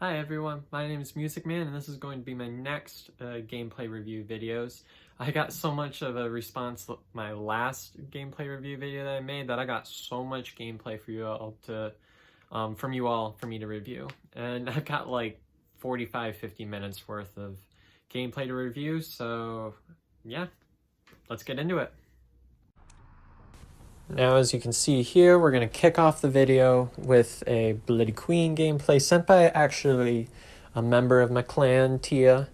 Hi everyone, my name is Music Man and this is going to be my next gameplay review videos. I got so much of a response to my last gameplay review video that I made that I got so much gameplay for you all for me to review. And I've got like 45-50 minutes worth of gameplay to review, so yeah, let's get into it. Now, as you can see here, we're going to kick off the video with a Bloody Queen gameplay sent by actually a member of my clan, Tia.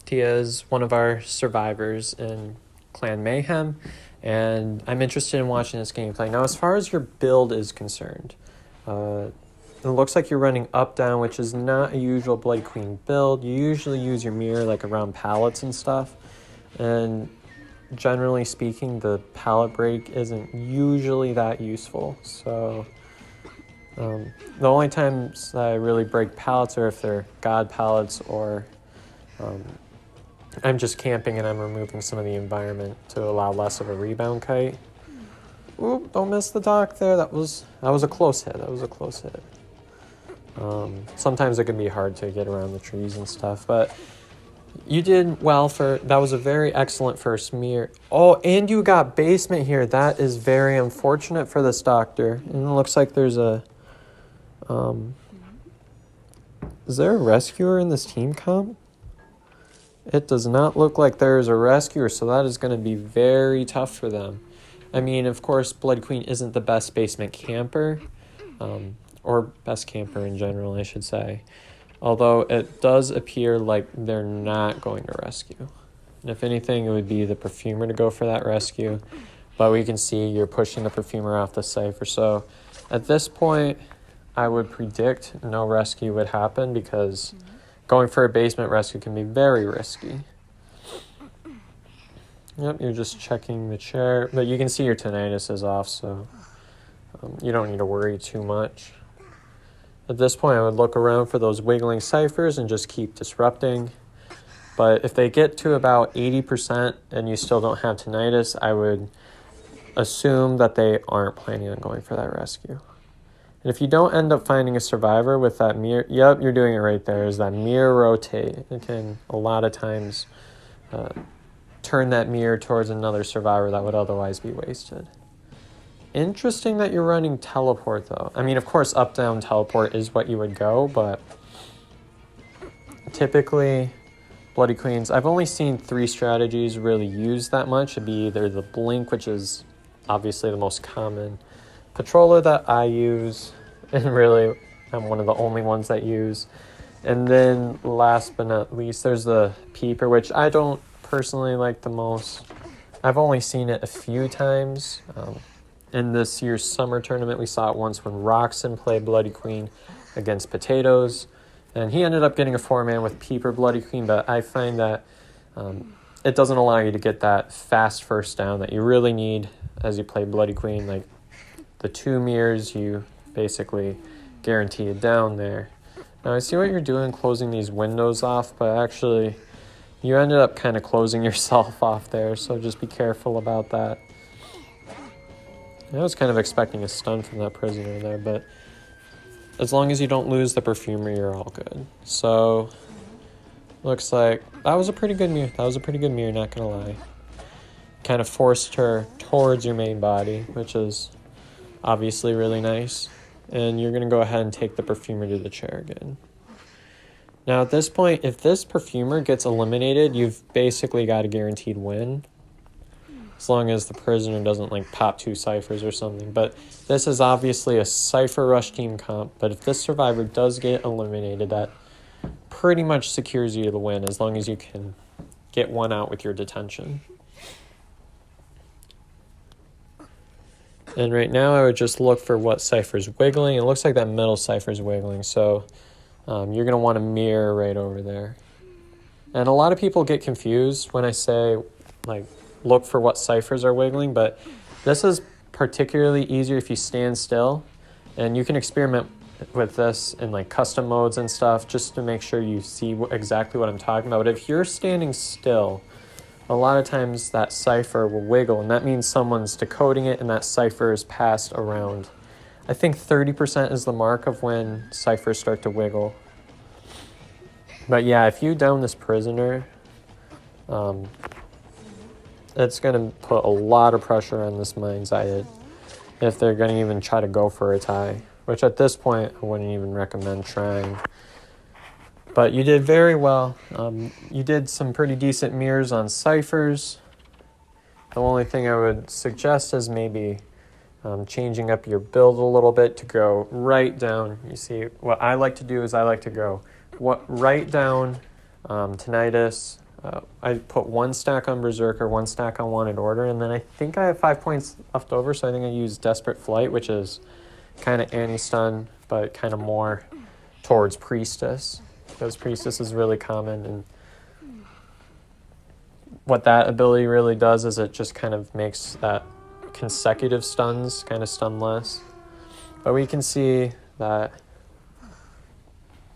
Tia is one of our survivors in Clan Mayhem, and I'm interested in watching this gameplay. Now, as far as your build is concerned, it looks like you're running up-down, which is not a usual Bloody Queen build. You usually use your mirror like around pallets and stuff, and generally speaking, the pallet break isn't usually that useful. So the only times that I really break pallets are if they're god pallets or I'm just camping and I'm removing some of the environment to allow less of a rebound kite. Oop, don't miss the dock there. That was a close hit. Sometimes it can be hard to get around the trees and stuff, but you did well that was a very excellent first mirror. Oh, and you got basement here. That is very unfortunate for this doctor. And it looks like there's a, is there a rescuer in this team comp? It does not look like there is a rescuer, so that is going to be very tough for them. I mean, of course, Blood Queen isn't the best basement camper, or best camper in general, I should say. Although it does appear like they're not going to rescue. And if anything, it would be the perfumer to go for that rescue. But we can see you're pushing the perfumer off the cipher. So at this point, I would predict no rescue would happen because going for a basement rescue can be very risky. Yep, you're just checking the chair. But you can see your tinnitus is off, so you don't need to worry too much. At this point, I would look around for those wiggling ciphers and just keep disrupting. But if they get to about 80% and you still don't have tinnitus, I would assume that they aren't planning on going for that rescue. And if you don't end up finding a survivor with that mirror, yep, you're doing it right there, is that mirror rotate. It can a lot of times turn that mirror towards another survivor that would otherwise be wasted. Interesting that you're running teleport, though. I mean, of course, up-down teleport is what you would go, but typically, Bloody Queens, I've only seen 3 strategies really used that much. It'd be either the Blink, which is obviously the most common patroller that I use, and really, I'm one of the only ones that use. And then, last but not least, there's the Peeper, which I don't personally like the most. I've only seen it a few times. In this year's summer tournament, we saw it once when Roxon played Bloody Queen against Potatoes, and he ended up getting a 4-man with Peeper Bloody Queen, but I find that it doesn't allow you to get that fast first down that you really need as you play Bloody Queen. Like the 2 mirrors, you basically guarantee a down there. Now I see what you're doing, closing these windows off, but actually you ended up kind of closing yourself off there, so just be careful about that. I was kind of expecting a stun from that prisoner there, but as long as you don't lose the perfumer, you're all good. So, looks like that was a pretty good mirror. Not gonna lie. Kind of forced her towards your main body, which is obviously really nice. And you're gonna go ahead and take the perfumer to the chair again. Now at this point, if this perfumer gets eliminated, you've basically got a guaranteed win. As long as the prisoner doesn't like pop 2 ciphers or something. But this is obviously a cipher rush team comp. But if this survivor does get eliminated, that pretty much secures you the win as long as you can get one out with your detention. And right now I would just look for what cipher's wiggling. It looks like that middle cipher's wiggling. So you're going to want to mirror right over there. And a lot of people get confused when I say like look for what ciphers are wiggling, but this is particularly easier if you stand still, and you can experiment with this in like custom modes and stuff just to make sure you see exactly what I'm talking about. But if you're standing still, a lot of times that cipher will wiggle, and that means someone's decoding it and that cipher is passed around. I think 30% is the mark of when ciphers start to wiggle. But yeah, if you down this prisoner, it's going to put a lot of pressure on this mind's eye if they're going to even try to go for a tie, which at this point I wouldn't even recommend trying. But you did very well. You did some pretty decent mirrors on ciphers. The only thing I would suggest is maybe changing up your build a little bit to go right down. You see, what I like to do is I like to go right down Tinnitus. I put one stack on Berserker, one stack on Wanted Order, and then I think I have 5 points left over, so I think I use Desperate Flight, which is kind of anti-stun, but kind of more towards Priestess, because Priestess is really common, and what that ability really does is it just kind of makes that consecutive stuns kind of stun less. But we can see that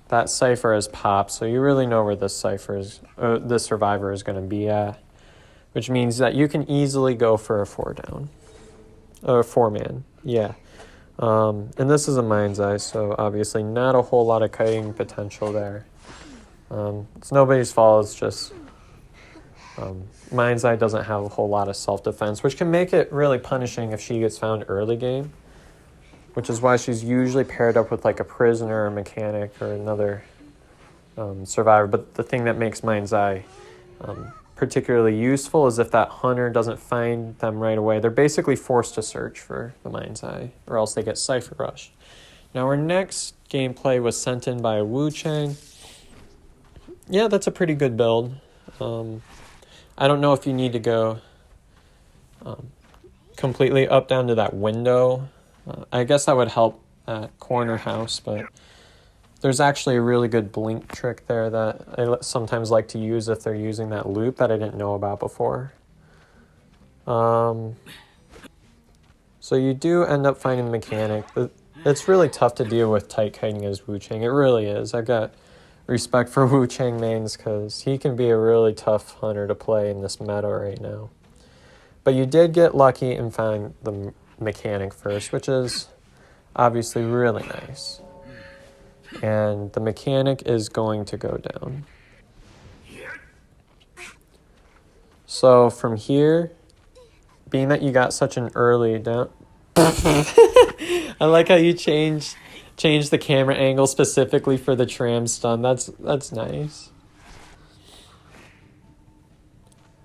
that cipher has popped, so you really know where this this survivor is going to be at, which means that you can easily go for a 4-down, or 4-man, yeah. And this is a Mind's Eye, so obviously not a whole lot of kiting potential there. It's nobody's fault, it's just Mind's Eye doesn't have a whole lot of self-defense, which can make it really punishing if she gets found early game, which is why she's usually paired up with like a prisoner or a mechanic or another survivor. But the thing that makes Mind's Eye particularly useful is if that hunter doesn't find them right away, they're basically forced to search for the Mind's Eye, or else they get cipher rushed. Now our next gameplay was sent in by Wu Chang. Yeah, that's a pretty good build. I don't know if you need to go completely up down to that window. I guess that would help at corner house, but there's actually a really good blink trick there that I sometimes like to use if they're using that loop that I didn't know about before. So you do end up finding the mechanic. It's really tough to deal with tight kiting as Wu Chang. It really is. I've got respect for Wu Chang mains because he can be a really tough hunter to play in this meta right now. But you did get lucky and find the mechanic first, which is obviously really nice. And the mechanic is going to go down. So from here, being that you got such an early down... I like how you changed the camera angle specifically for the tram stun. That's nice.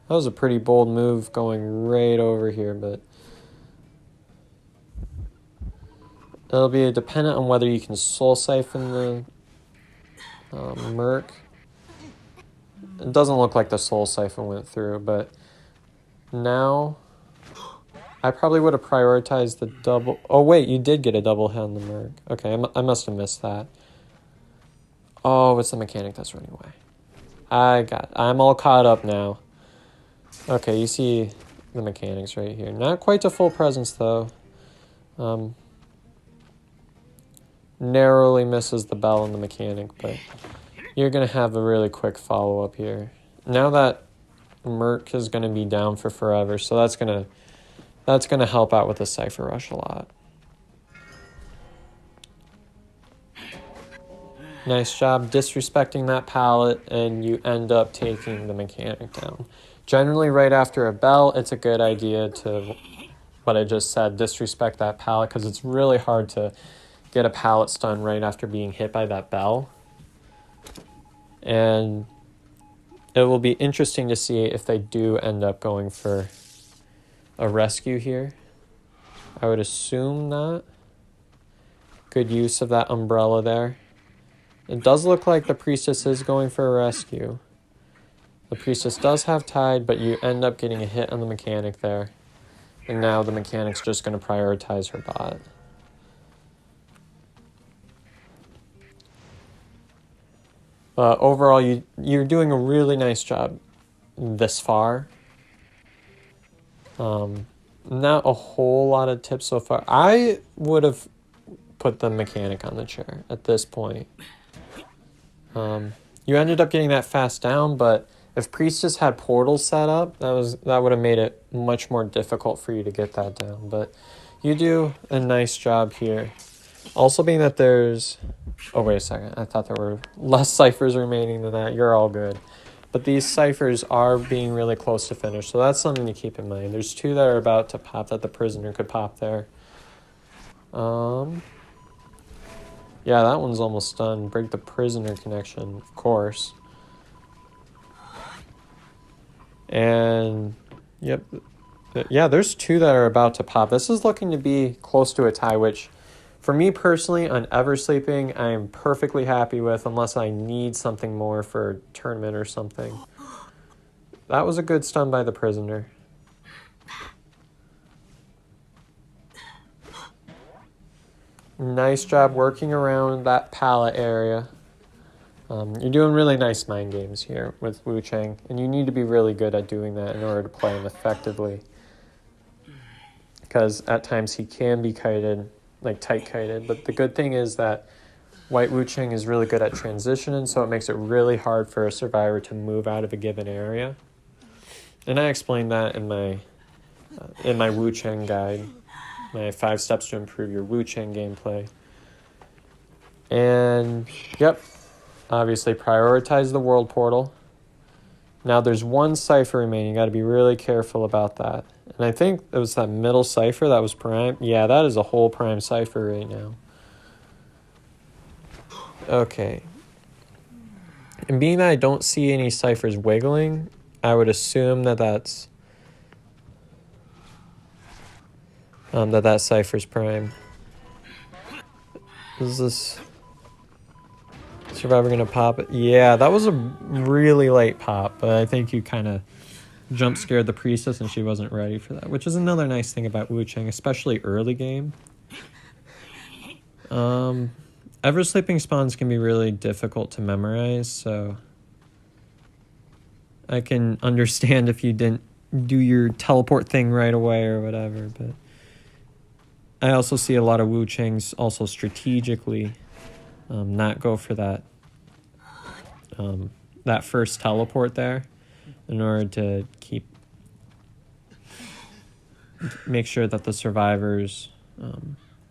That was a pretty bold move going right over here, but it'll be dependent on whether you can soul siphon the Merc. It doesn't look like the soul siphon went through, but now I probably would have prioritized the double. Oh wait, you did get a double hit on the Merc. Okay, I must have missed that. Oh, it's the mechanic that's running away. I'm all caught up now. Okay, you see the mechanics right here. Not quite to full presence though. Narrowly misses the bell and the mechanic, but you're going to have a really quick follow-up here. Now that Merc is going to be down for forever, so that's going to help out with the Cypher Rush a lot. Nice job disrespecting that pallet, and you end up taking the mechanic down. Generally, right after a bell, it's a good idea to, what I just said, disrespect that pallet, because it's really hard to get a pallet stun right after being hit by that bell. And it will be interesting to see if they do end up going for a rescue here. I would assume not. Good use of that umbrella there. It does look like the Priestess is going for a rescue. The Priestess does have Tide, but you end up getting a hit on the mechanic there. And now the mechanic's just going to prioritize her bot. Overall, you're doing a really nice job this far. Not a whole lot of tips so far. I would have put the mechanic on the chair at this point. You ended up getting that fast down, but if Priestess had portals set up, that would have made it much more difficult for you to get that down. But You do a nice job here. Also being that there's... Oh, wait a second. I thought there were less ciphers remaining than that. You're all good. But these ciphers are being really close to finish, so that's something to keep in mind. There's 2 that are about to pop that the prisoner could pop there. Yeah, that one's almost done. Break the prisoner connection, of course. And, yep. Yeah, there's 2 that are about to pop. This is looking to be close to a tie, which, for me personally, on Ever Sleeping, I am perfectly happy with, unless I need something more for a tournament or something. That was a good stun by the prisoner. Nice job working around that pallet area. You're doing really nice mind games here with Wu Chang, and you need to be really good at doing that in order to play him effectively. Because at times he can be kited, like tight kited, but the good thing is that White Wu Chang is really good at transitioning, so it makes it really hard for a survivor to move out of a given area. And I explained that in my Wu Chang guide, my 5 steps to improve your Wu Chang gameplay. And yep, obviously prioritize the world portal. Now there's 1 cipher remaining. You got to be really careful about that. And I think it was that middle cipher that was prime. Yeah, that is a whole prime cipher right now. Okay. And being that I don't see any ciphers wiggling, I would assume that that's that cipher's prime. Is this survivor gonna pop it? Yeah, that was a really late pop, but I think you kind of jump scared the priestess and she wasn't ready for that, which is another nice thing about Wu Chang, especially early game. Ever Sleeping spawns can be really difficult to memorize, so I can understand if you didn't do your teleport thing right away or whatever, but I also see a lot of Wu Changs also strategically not go for that that first teleport there in order to make sure that the survivors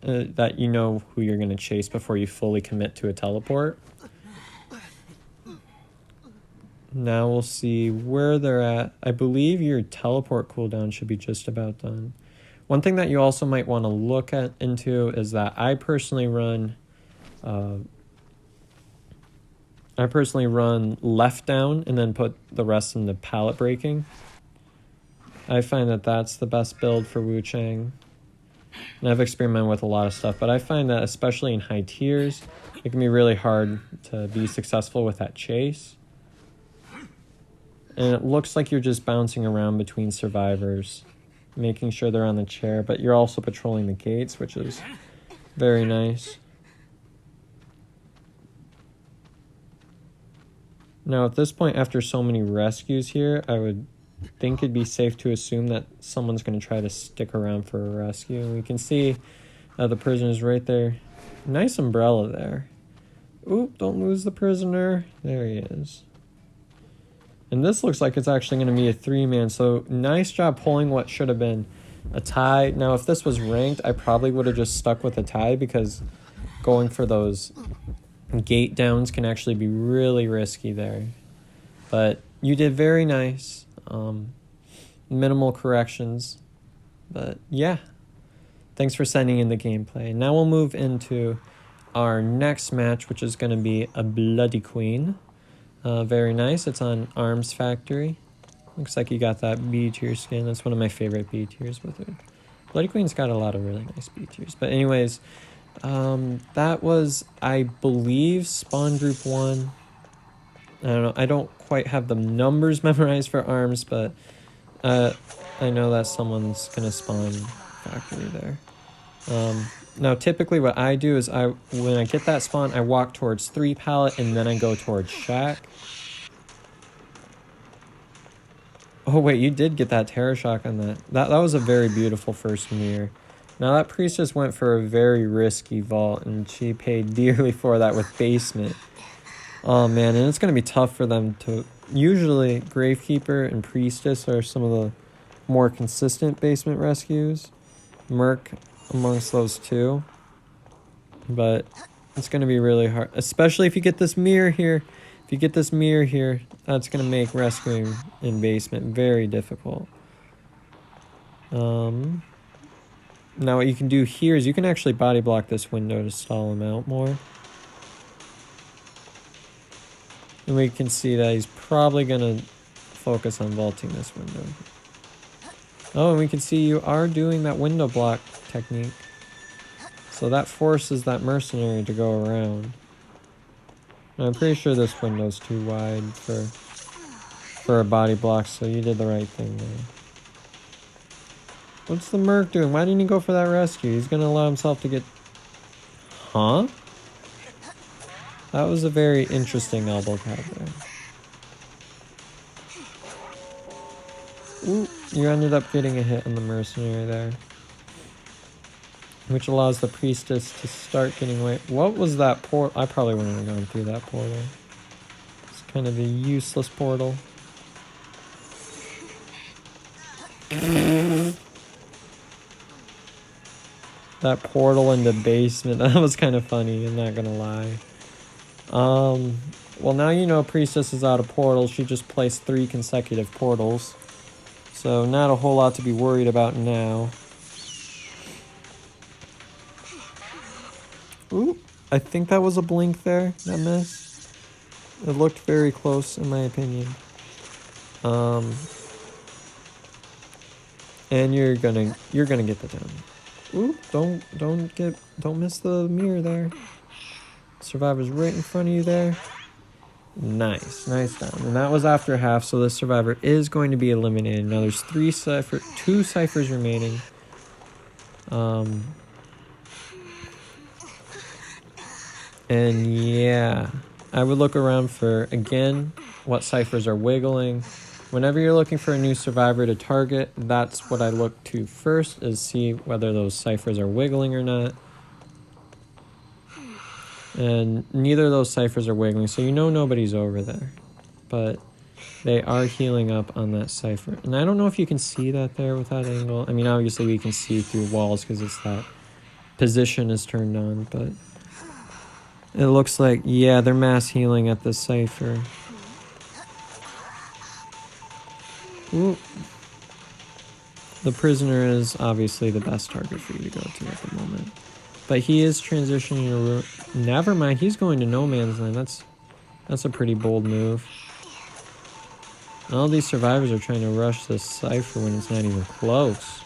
that you know who you're going to chase before you fully commit to a teleport. Now we'll see where they're at. I believe your teleport cooldown should be just about done. One thing that you also might want to look into is that I personally run left down and then put the rest into pallet breaking. I find that that's the best build for Wu Chang. And I've experimented with a lot of stuff, but I find that especially in high tiers, it can be really hard to be successful with that chase. And it looks like you're just bouncing around between survivors, making sure they're on the chair, but you're also patrolling the gates, which is very nice. Now, at this point, after so many rescues here, I would think it'd be safe to assume that someone's going to try to stick around for a rescue. And we can see the prisoner's right there. Nice umbrella there. Oop, don't lose the prisoner. There he is. And this looks like it's actually going to be a 3-man, so nice job pulling what should have been a tie. Now, if this was ranked, I probably would have just stuck with a tie because going for those gate downs can actually be really risky there. But you did very nice. Minimal corrections. But yeah, thanks for sending in the gameplay. Now we'll move into our next match, which is going to be a Bloody Queen. Very nice. It's on Arms Factory. Looks like you got that B tier skin. That's one of my favorite B tiers with it. Bloody Queen's got a lot of really nice B tiers. But anyways, that was, I believe, Spawn Group 1. I don't know. I don't quite have the numbers memorized for Arms, but I know that someone's going to spawn Factory there. Now, typically what I do is when I get that spawn, I walk towards 3 pallet and then I go towards Shack. Oh, wait, you did get that Terror Shock on that. That was a very beautiful first mirror. Now, that Priestess went for a very risky vault, and she paid dearly for that with Basement. Oh, man, and it's going to be tough for them to... Usually, Gravekeeper and Priestess are some of the more consistent Basement rescues. Merc amongst those two. But it's going to be really hard, especially if you get this mirror here. If you get this mirror here, that's going to make rescuing in basement very difficult. Now what you can do here is you can actually body block this window to stall him out more. And we can see that he's probably going to focus on vaulting this window. Oh, and we can see you are doing that window block technique. So that forces that mercenary to go around. And I'm pretty sure this window's too wide for a body block, so you did the right thing there. What's the merc doing? Why didn't he go for that rescue? He's going to allow himself to get... Huh? That was a very interesting elbow pad there. Ooh, you ended up getting a hit on the mercenary there. Which allows the priestess to start getting away. What was that portal? I probably wouldn't have gone through that portal. It's kind of a useless portal. That portal in the basement, that was kind of funny, I'm not gonna lie. Well, now you know Priestess is out of portals. She just placed 3 consecutive portals. So not a whole lot to be worried about now. Ooh, I think that was a blink there, that miss. It looked very close in my opinion. And you're gonna get the down. Ooh, don't miss the mirror there. Survivor's right in front of you there. Nice down. And that was after half, so the survivor is going to be eliminated. Now there's 2 ciphers remaining. And yeah, I would look around for, again, what ciphers are wiggling. Whenever you're looking for a new survivor to target, that's what I look to first, is see whether those ciphers are wiggling or not. And neither of those ciphers are wiggling, so you know nobody's over there. But they are healing up on that cipher. And I don't know if you can see that there with that angle. I mean, obviously we can see through walls because it's that position is turned on, but it looks like, yeah, they're mass healing at the cipher. Ooh. The prisoner is obviously the best target for you to go to at the moment. But he is transitioning to... Never mind, he's going to no man's land. That's a pretty bold move. And all these survivors are trying to rush this cipher when it's not even close.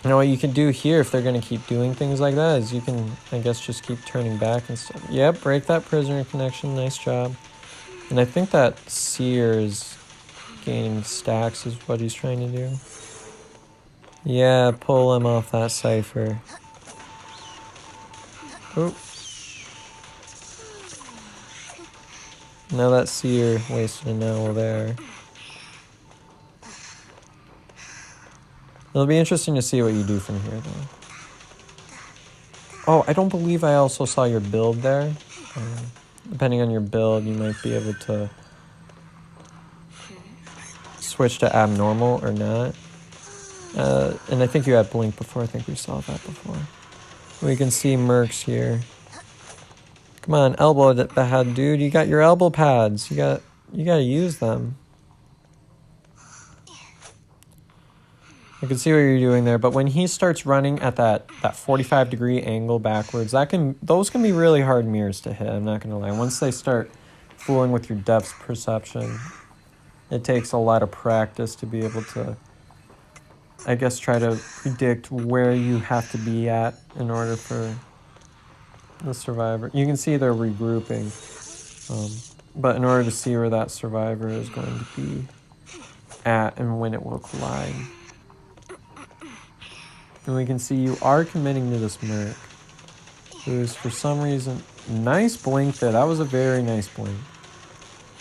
You know what you can do here if they're going to keep doing things like that is you can, I guess, just keep turning back and stuff. Yep, break that prisoner connection. Nice job. And I think that seer is gaining stacks is what he's trying to do. Yeah, pull him off that cipher. Oh. Now that seer wasted an owl there. It'll be interesting to see what you do from here, though. Oh, I don't believe I also saw your build there. Depending on your build, you might be able to switch to abnormal or not. And I think you had blink before. I think we saw that before. We can see mercs here. Come on, elbow that pad, dude. You got your elbow pads. You gotta use them. I can see what you're doing there, but when he starts running at that 45-degree angle backwards, those can be really hard mirrors to hit. I'm not gonna lie. Once they start fooling with your depth perception, it takes a lot of practice to be able to, I guess, try to predict where you have to be at in order for the survivor. You can see they're regrouping, but in order to see where that survivor is going to be at and when it will collide. And we can see you are committing to this merc, who is for some reason... Nice blink there. That was a very nice blink.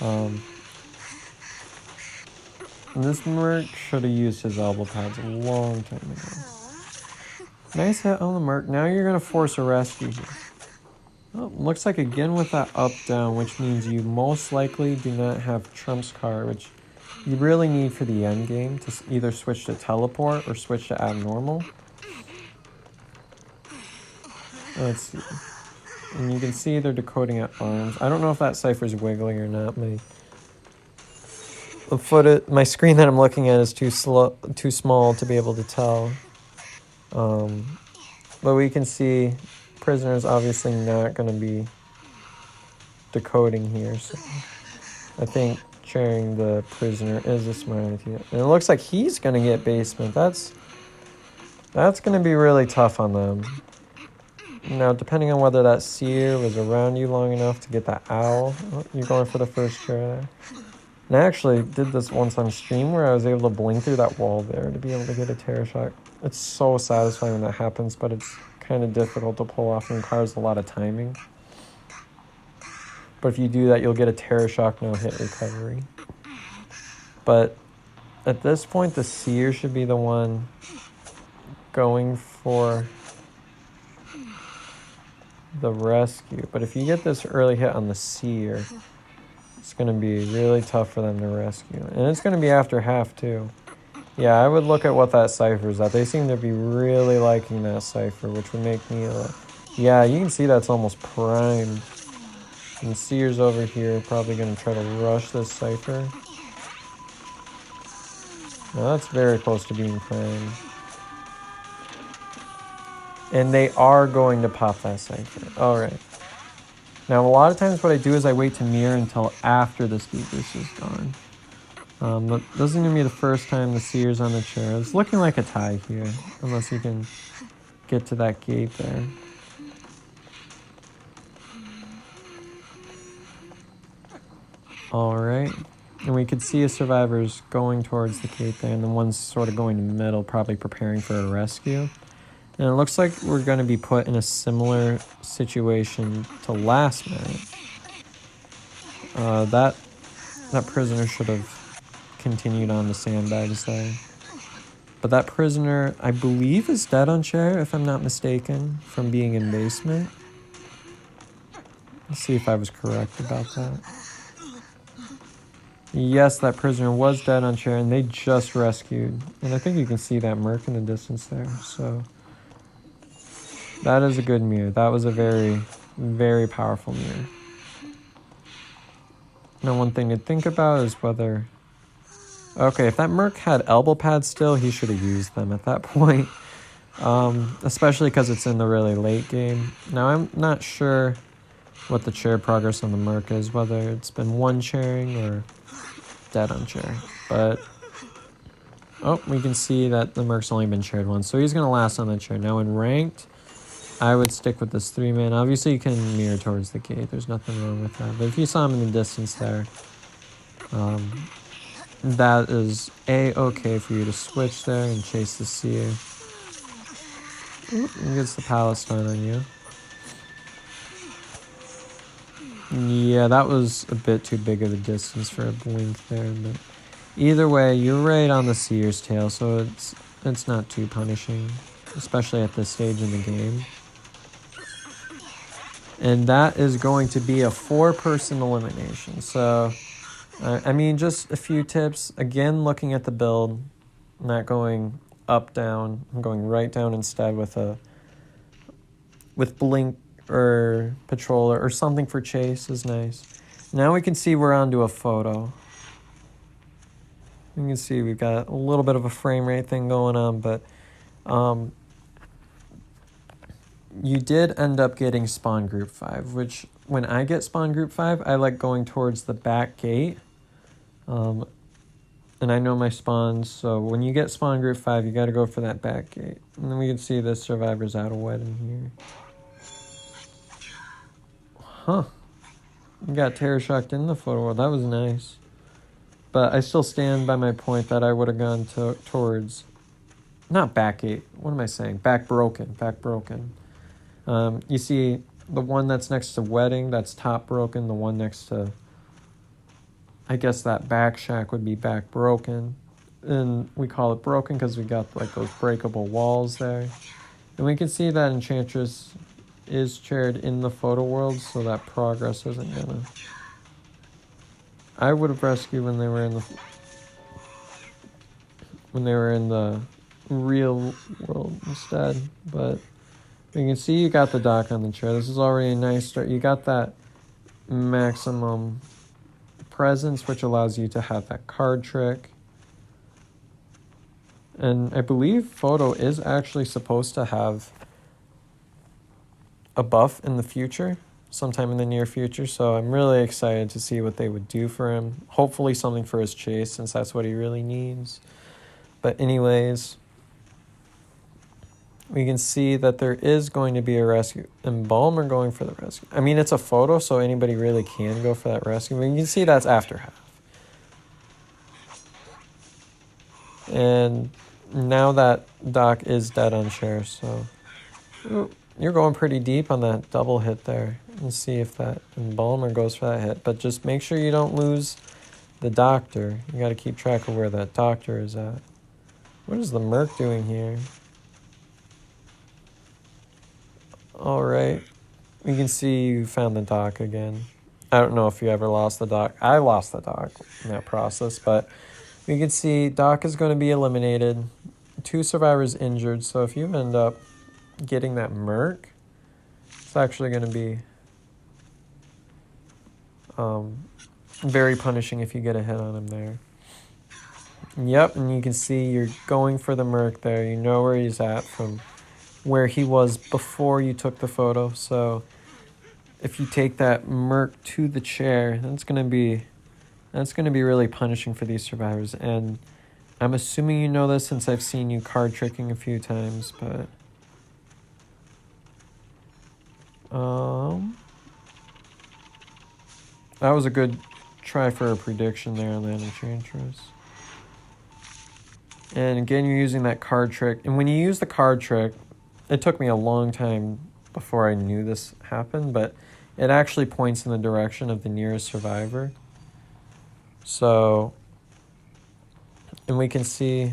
And this merc should have used his elbow pads a long time ago. Nice hit on the merc. Now you're going to force a rescue here. Oh, looks like again with that up-down, which means you most likely do not have Trump's card, which you really need for the end game to either switch to teleport or switch to abnormal. Let's see. And you can see they're decoding at arms. I don't know if that cipher's wiggling or not. My screen that I'm looking at is too small to be able to tell. But we can see prisoner's obviously not going to be decoding here. So I think chairing the prisoner is a smart idea. And it looks like he's going to get basement. That's going to be really tough on them. Now, depending on whether that seer was around you long enough to get that owl. Oh, you're going for the first chair there. And I actually did this once on stream where I was able to blink through that wall there to be able to get a terror shock. It's so satisfying when that happens, but it's kind of difficult to pull off and requires a lot of timing. But if you do that, you'll get a terror shock no-hit recovery. But at this point, the seer should be the one going for the rescue. But if you get this early hit on the seer, it's going to be really tough for them to rescue. And it's going to be after half, too. Yeah, I would look at what that cipher's at. They seem to be really liking that cipher, which would make me... yeah, you can see that's almost primed. And seer's over here probably going to try to rush this cipher. Now, that's very close to being primed. And they are going to pop that cipher. All right. Now, a lot of times what I do is I wait to mirror until after the speed boost is gone. But this isn't going to be the first time the seer's on the chair. It's looking like a tie here, unless you can get to that gate there. All right. And we could see a survivor's going towards the gate there, and the one's sort of going to the middle, probably preparing for a rescue. And it looks like we're going to be put in a similar situation to last match. That prisoner should have continued on the sandbags there. But that prisoner, I believe, is dead on chair, if I'm not mistaken, from being in basement. Let's see if I was correct about that. Yes, that prisoner was dead on chair, and they just rescued. And I think you can see that merc in the distance there, so... that is a good mirror. That was a very, very powerful mirror. Now, one thing to think about is whether... okay, if that merc had elbow pads still, he should have used them at that point. Especially because it's in the really late game. Now, I'm not sure what the chair progress on the merc is, whether it's been one chairing or dead on chair. But... oh, we can see that the merc's only been chaired once, so he's going to last on the chair. Now, in ranked... I would stick with this 3-man. Obviously, you can mirror towards the gate. There's nothing wrong with that. But if you saw him in the distance there, that is A-okay for you to switch there and chase the seer. He gets the Palestine on you. Yeah, that was a bit too big of a distance for a blink there. But either way, you're right on the seer's tail, so it's not too punishing, especially at this stage in the game. And that is going to be a 4-person elimination. So, I mean, just a few tips. Again, looking at the build, not going up, down. I'm going right down instead with blink or patroller or something for chase is nice. Now we can see we're onto a photo. You can see we've got a little bit of a frame rate thing going on, but... you did end up getting spawn group 5, which when I get spawn group 5, I like going towards the back gate. And I know my spawns, so when you get spawn group 5, you got to go for that back gate. And then we can see this survivor's out of wedding here. Huh. You got terror shocked in the photo world. That was nice. But I still stand by my point that I would have gone towards... not back gate. What am I saying? Back broken. Back broken. You see the one that's next to wedding, that's top broken. The one next to, I guess that back shack would be back broken. And we call it broken because we got like those breakable walls there. And we can see that Enchantress is chaired in the photo world, so that progress isn't gonna... I would have rescued when they were in the... when they were in the real world instead. But you can see you got the dock on the chair. This is already a nice start. You got that maximum presence, which allows you to have that card trick. And I believe photo is actually supposed to have a buff in the future, sometime in the near future. So I'm really excited to see what they would do for him. Hopefully something for his chase, since that's what he really needs. But anyways, we can see that there is going to be a rescue. Embalmer going for the rescue. I mean, it's a photo, so anybody really can go for that rescue. But you can see that's after half. And now that Doc is dead on Cher, so... Ooh, you're going pretty deep on that double hit there. Let's see if that Embalmer goes for that hit. But just make sure you don't lose the Doctor. You got to keep track of where that Doctor is at. What is the Merc doing here? Alright. We can see you found the Doc again. I don't know if you ever lost the Doc. I lost the Doc in that process, but we can see Doc is going to be eliminated. 2 survivors injured, so if you end up getting that Merc, it's actually going to be very punishing if you get a hit on him there. Yep, and you can see you're going for the Merc there. You know where he's at from where he was before you took the photo. So if you take that Merc to the chair, that's going to be really punishing for these survivors. And I'm assuming you know this since I've seen you card tricking a few times, but that was a good try for a prediction there on that Enchantress. And again, you're using that card trick. And when you use the card trick, it took me a long time before I knew this happened, but it actually points in the direction of the nearest survivor. So, and we can see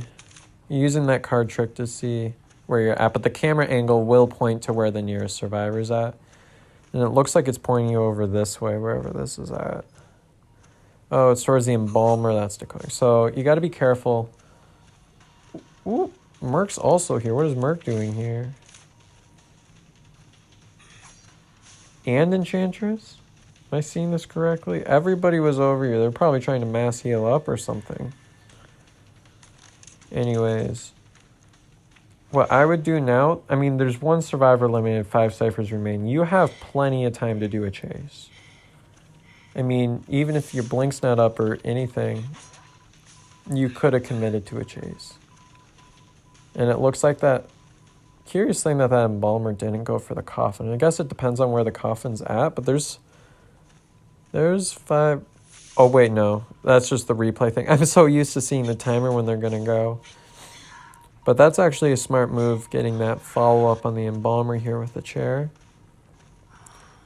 using that card trick to see where you're at, but the camera angle will point to where the nearest survivor is at. And it looks like it's pointing you over this way, wherever this is at. Oh, it's towards the Embalmer that's decoying. So you got to be careful. Ooh, Merc's also here. What is Merc doing here? And Enchantress? Am I seeing this correctly? Everybody was over here. They're probably trying to mass heal up or something. Anyways, what I would do now, I mean, there's 1 survivor eliminated, 5 ciphers remain. You have plenty of time to do a chase. I mean, even if your blink's not up or anything, you could have committed to a chase. And it looks like that, curious thing that Embalmer didn't go for the coffin. I guess it depends on where the coffin's at, but there's 5. Oh, wait, no. That's just the replay thing. I'm so used to seeing the timer when they're going to go. But that's actually a smart move, getting that follow-up on the Embalmer here with the chair.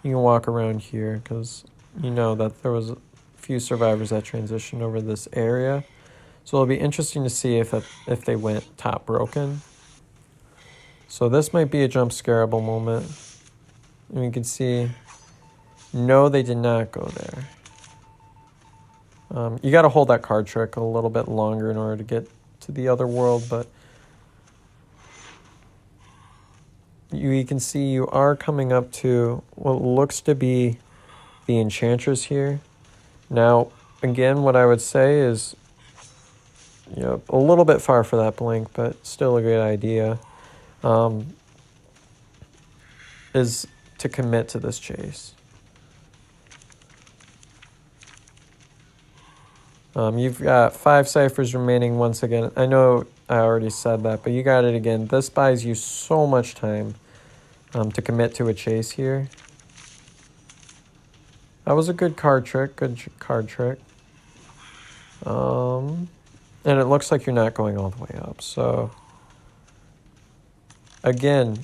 You can walk around here because you know that there was a few survivors that transitioned over this area. So it'll be interesting to see if they went top broken. So this might be a jump scareable moment. And you can see, no, they did not go there. You got to hold that card trick a little bit longer in order to get to the other world, but you can see you are coming up to what looks to be the Enchantress here. Now, again, what I would say is, you know, a little bit far for that blink, but still a good idea, is to commit to this chase. You've got 5 ciphers remaining once again. I know I already said that, but you got it again. This buys you so much time to commit to a chase here. That was a good card trick, And it looks like you're not going all the way up. So, again,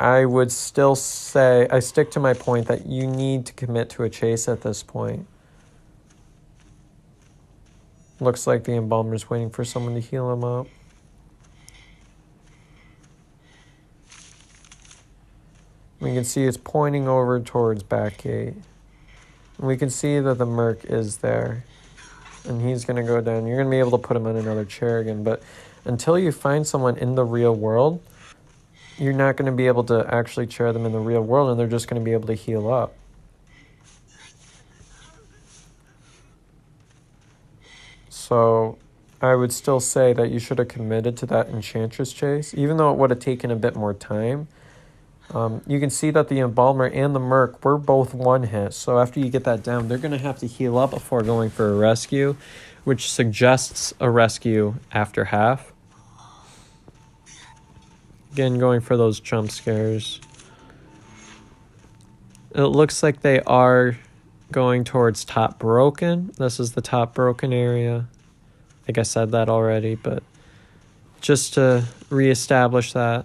I would still say, I stick to my point that you need to commit to a chase at this point. Looks like the Embalmer's waiting for someone to heal him up. We can see it's pointing over towards back gate. And we can see that the Merc is there. and he's going to go down. You're going to be able to put him on another chair again, but until you find someone in the real world, you're not going to be able to actually chair them in the real world, and they're just going to be able to heal up. So I would still say that you should have committed to that Enchantress chase, even though it would have taken a bit more time. You can see that the Embalmer and the Merc were both one hit, so after you get that down, they're going to have to heal up before going for a rescue, which suggests a rescue after half. Again, going for those jump scares. It looks like they are going towards top broken. This is the top broken area. I think I said that already, but just to reestablish that.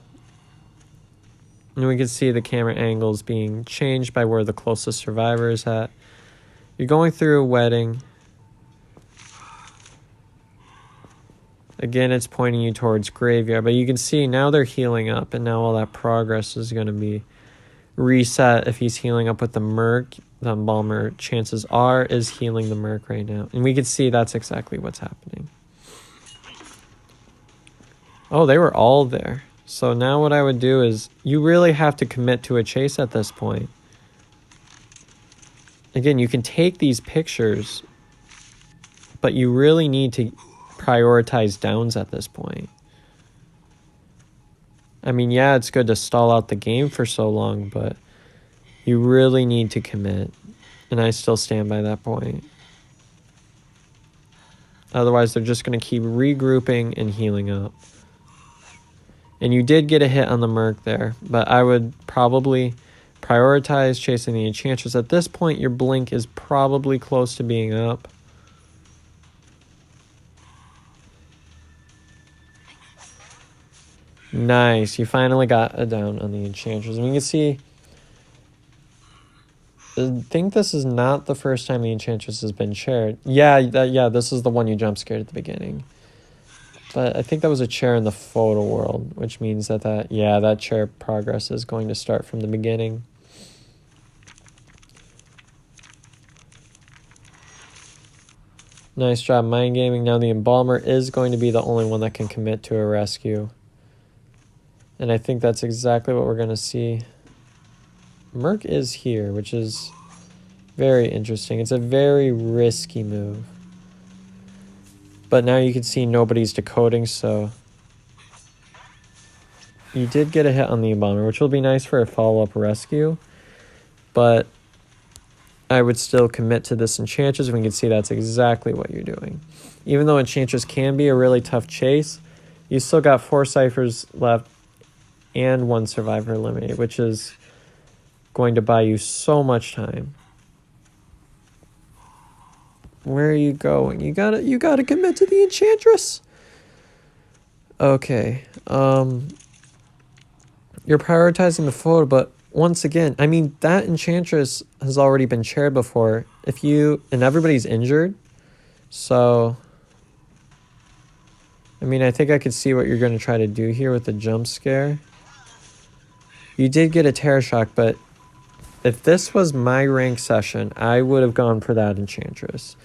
And we can see the camera angles being changed by where the closest survivor is at. You're going through a wedding. Again, it's pointing you towards graveyard, but you can see now they're healing up, and now all that progress is going to be reset. If he's healing up with the Merc, the Embalmer, chances are, is healing the Merc right now. And we can see that's exactly what's happening. Oh, they were all there. So now what I would do is, you really have to commit to a chase at this point. Again, you can take these pictures, but you really need to prioritize downs at this point. I mean, yeah, it's good to stall out the game for so long, but you really need to commit. And I still stand by that point. Otherwise, they're just going to keep regrouping and healing up. And you did get a hit on the Merc there, but I would probably prioritize chasing the Enchantress. At this point, your blink is probably close to being up. Nice, you finally got a down on the Enchantress. And you can see, I think this is not the first time the Enchantress has been chaired. Yeah, this is the one you jump scared at the beginning. But I think that was a chair in the photo world, which means that chair progress is going to start from the beginning. Nice job mind gaming. Now the Embalmer is going to be the only one that can commit to a rescue. And I think that's exactly what we're going to see. Merc is here, which is very interesting. It's a very risky move. But now you can see nobody's decoding, so you did get a hit on the Embalmer, which will be nice for a follow-up rescue. But I would still commit to this Enchantress, and we can see that's exactly what you're doing. Even though Enchantress can be a really tough chase, you still got 4 ciphers left and 1 survivor eliminated, which is going to buy you so much time. Where are you going? You gotta commit to the Enchantress. Okay. You're prioritizing the photo, but once again, I mean, that Enchantress has already been chaired before. And everybody's injured. So, I mean, I think I could see what you're going to try to do here with the jump scare. You did get a Terror Shock, but if this was my rank session, I would have gone for that Enchantress.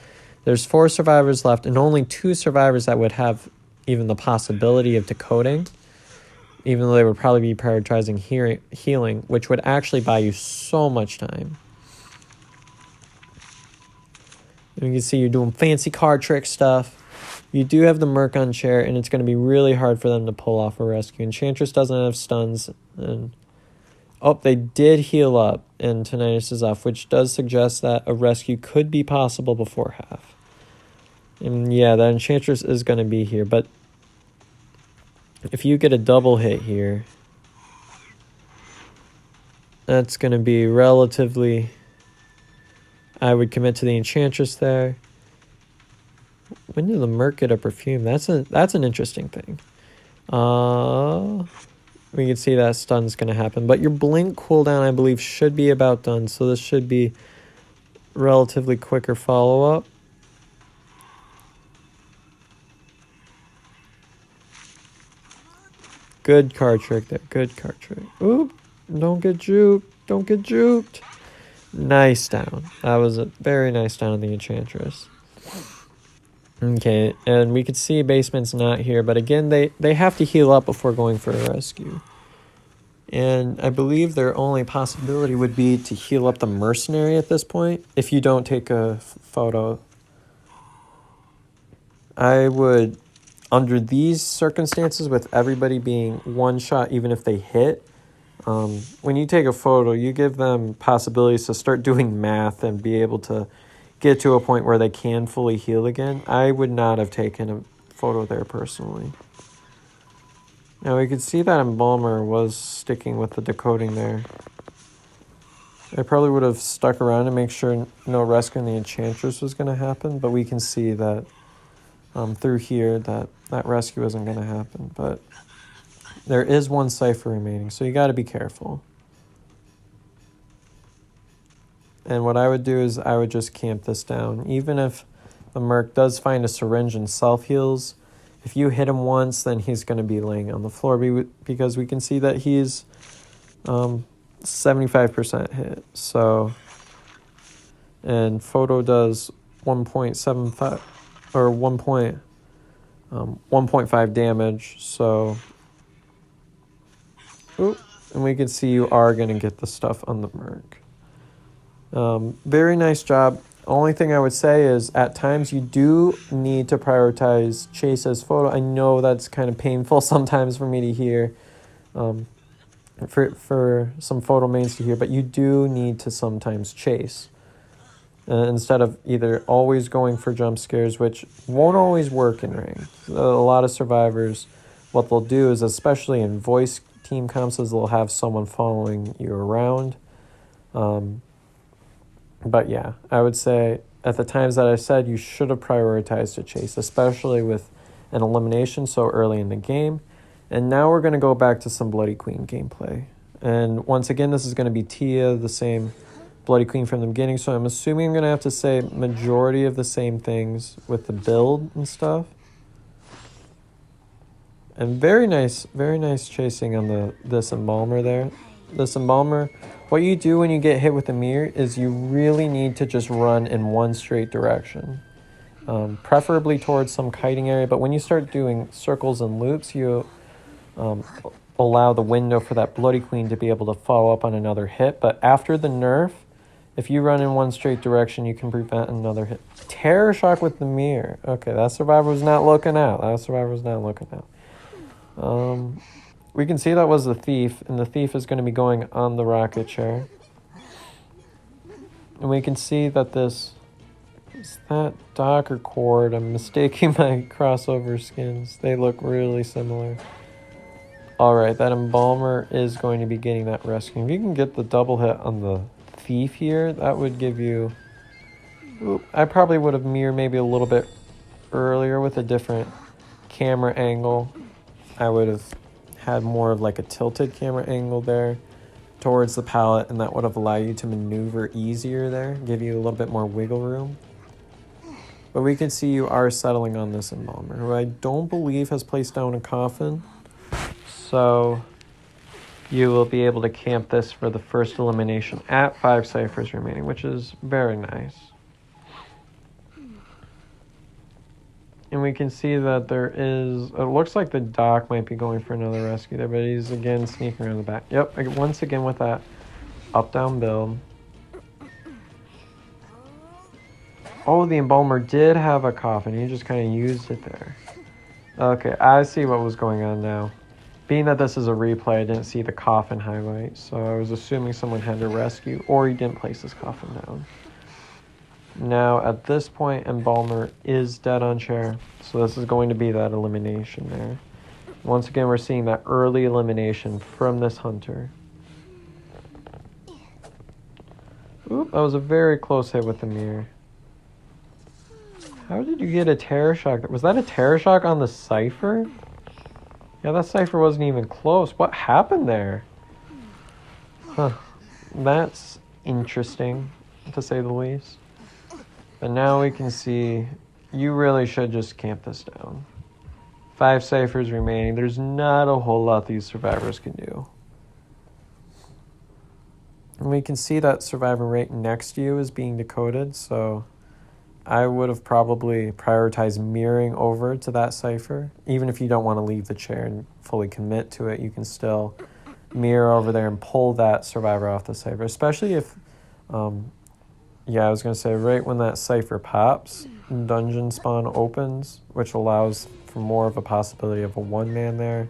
There's 4 survivors left, and only 2 survivors that would have even the possibility of decoding, even though they would probably be prioritizing healing, which would actually buy you so much time. And you can see you're doing fancy card trick stuff. You do have the Merc on chair, and it's going to be really hard for them to pull off a rescue. Enchantress doesn't have stuns, and oh, they did heal up, and Tinnitus is off, which does suggest that a rescue could be possible before half. And yeah, that Enchantress is going to be here, but if you get a double hit here, that's going to be relatively... I would commit to the Enchantress there. When did the Merc get a perfume? That's an interesting thing. We can see that stun's going to happen. But your blink cooldown, I believe, should be about done. So this should be relatively quicker follow-up. Good card trick there. Good card trick. Oop. Don't get juked. Don't get juked. Nice down. That was a very nice down on the Enchantress. Okay, and we could see basement's not here, but again, they have to heal up before going for a rescue. And I believe their only possibility would be to heal up the mercenary at this point if you don't take a photo. I would, under these circumstances, with everybody being one shot, even if they hit, when you take a photo, you give them possibilities to start doing math and be able to get to a point where they can fully heal again. I would not have taken a photo there personally. Now we could see that Embalmer was sticking with the decoding there. I probably would have stuck around to make sure no rescuing the Enchantress was going to happen, but we can see that through here that rescue isn't going to happen. But there is one cipher remaining, so you got to be careful. And what I would do is I would just camp this down. Even if the Merc does find a syringe and self-heals, if you hit him once, then he's going to be laying on the floor because we can see that he's 75% hit. So, and Photo does 1.75 or 1.5 damage. So, and we can see you are going to get the stuff on the Merc. Very nice job. Only thing I would say is at times you do need to prioritize chase as photo. I know that's kind of painful sometimes for me to hear, for some photo mains to hear, but you do need to sometimes chase. Instead of either always going for jump scares, which won't always work in ranked. A lot of survivors, what they'll do is, especially in voice team comps, is they'll have someone following you around. But yeah, I would say at the times that I said, you should have prioritized a chase, especially with an elimination so early in the game. And now we're going to go back to some Bloody Queen gameplay. And once again, this is going to be Tia, the same Bloody Queen from the beginning. So I'm assuming I'm going to have to say majority of the same things with the build and stuff. And very nice chasing on this Embalmer there. This Embalmer, what you do when you get hit with a mirror is you really need to just run in one straight direction. Preferably towards some kiting area, but when you start doing circles and loops, you allow the window for that Bloody Queen to be able to follow up on another hit. But after the nerf, if you run in one straight direction, you can prevent another hit. Terror Shock with the mirror. Okay, that survivor was not looking out. We can see that was the thief, and the thief is going to be going on the rocket chair. And we can see that is that Docker cord. I'm mistaking my crossover skins. They look really similar. Alright, that Embalmer is going to be getting that rescue. If you can get the double hit on the thief here, that would give you... I probably would have mirrored maybe a little bit earlier with a different camera angle. I would have had more of like a tilted camera angle there towards the pallet, and that would have allowed you to maneuver easier there, give you a little bit more wiggle room. But we can see you are settling on this Embalmer, who I don't believe has placed down a coffin. So you will be able to camp this for the first elimination at 5 ciphers remaining, which is very nice. And we can see that there is... It looks like the Doc might be going for another rescue there, but he's again sneaking around the back. Yep, once again with that up-down build. Oh, the Embalmer did have a coffin. He just kind of used it there. Okay, I see what was going on now. Being that this is a replay, I didn't see the coffin highlight, so I was assuming someone had to rescue, or he didn't place his coffin down. Now, at this point, Embalmer is dead on chair, so this is going to be that elimination there. Once again, we're seeing that early elimination from this hunter. Oop, that was a very close hit with the mirror. How did you get a Terror Shock? Was that a Terror Shock on the Cypher? Yeah, that Cypher wasn't even close. What happened there? Huh. That's interesting, to say the least. But now we can see you really should just camp this down. 5 ciphers remaining. There's not a whole lot these survivors can do. And we can see that survivor rate next to you is being decoded, so I would have probably prioritized mirroring over to that cipher. Even if you don't want to leave the chair and fully commit to it, you can still mirror over there and pull that survivor off the cipher. Especially if, yeah, I was going to say right when that cipher pops, dungeon spawn opens, which allows for more of a possibility of a one-man there.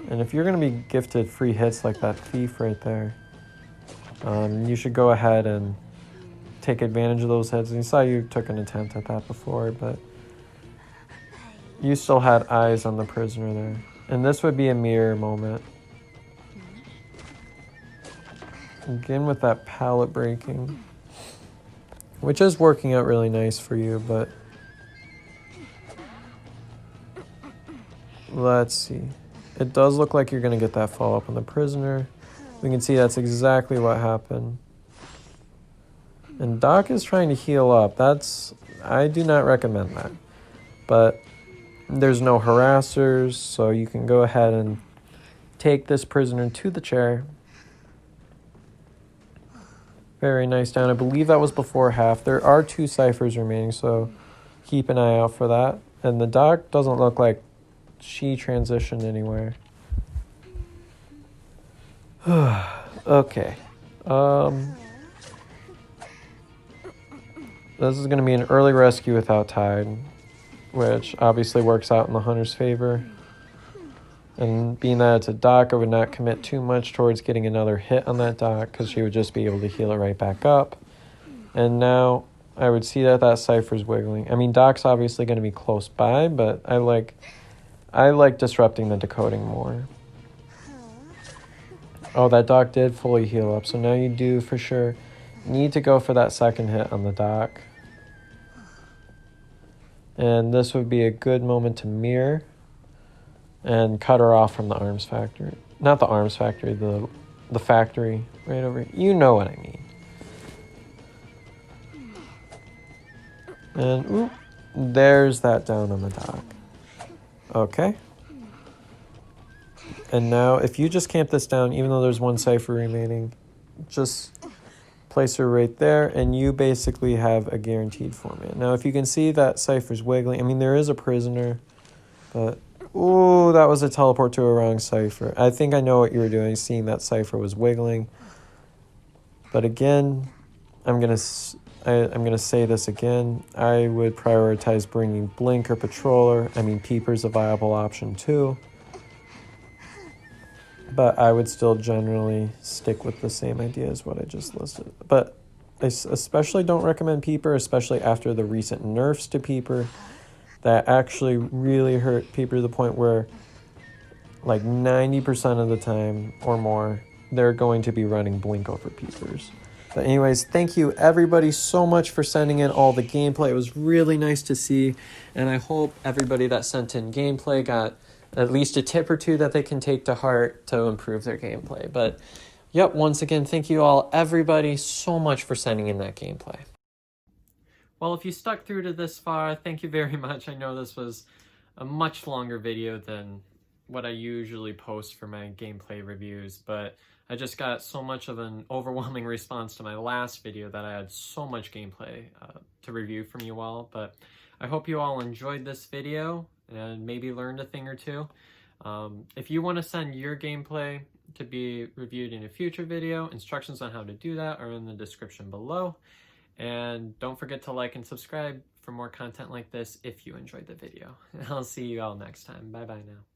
And if you're going to be gifted free hits like that thief right there, you should go ahead and take advantage of those hits. And you saw you took an attempt at that before, but you still had eyes on the prisoner there. And this would be a mirror moment. Again with that pallet breaking, which is working out really nice for you, but let's see. It does look like you're going to get that follow-up on the prisoner. We can see that's exactly what happened. And Doc is trying to heal up. I do not recommend that. But there's no harassers, so you can go ahead and take this prisoner to the chair. Very nice down. I believe that was before half. There are 2 ciphers remaining, so keep an eye out for that. And the Doc doesn't look like she transitioned anywhere. Okay. This is going to be an early rescue without tide, which obviously works out in the hunter's favor. And being that it's a Doc, I would not commit too much towards getting another hit on that Doc, because she would just be able to heal it right back up. And now I would see that that cipher's wiggling. I mean, Doc's obviously going to be close by, but I like disrupting the decoding more. Oh, that Doc did fully heal up, so now you do for sure need to go for that second hit on the Doc. And this would be a good moment to mirror and cut her off from the arms factory. Not the arms factory, the factory right over here. You know what I mean. And oop, there's that down on the Doc. Okay. And now if you just camp this down, even though there's 1 cipher remaining, just place her right there, and you basically have a guaranteed format. Now, if you can see that cipher's wiggling, I mean, there is a prisoner, but, ooh, that was a teleport to a wrong cipher. I think I know what you were doing, seeing that cipher was wiggling. But again, I'm gonna say this again. I would prioritize bringing Blink or Patroller. I mean, Peeper's a viable option too. But I would still generally stick with the same idea as what I just listed. But I especially don't recommend Peeper, especially after the recent nerfs to Peeper that actually really hurt Peeper to the point where like 90% of the time or more, they're going to be running Blink over Peepers. But anyways, thank you everybody so much for sending in all the gameplay. It was really nice to see, and I hope everybody that sent in gameplay got at least a tip or 2 that they can take to heart to improve their gameplay. But yep, once again, thank you all, everybody, so much for sending in that gameplay. Well, if you stuck through to this far, thank you very much. I know this was a much longer video than what I usually post for my gameplay reviews, but I just got so much of an overwhelming response to my last video that I had so much gameplay to review from you all. But I hope you all enjoyed this video and maybe learned a thing or 2. If you want to send your gameplay to be reviewed in a future video, instructions on how to do that are in the description below. And don't forget to like and subscribe for more content like this if you enjoyed the video. I'll see you all next time. Bye bye now.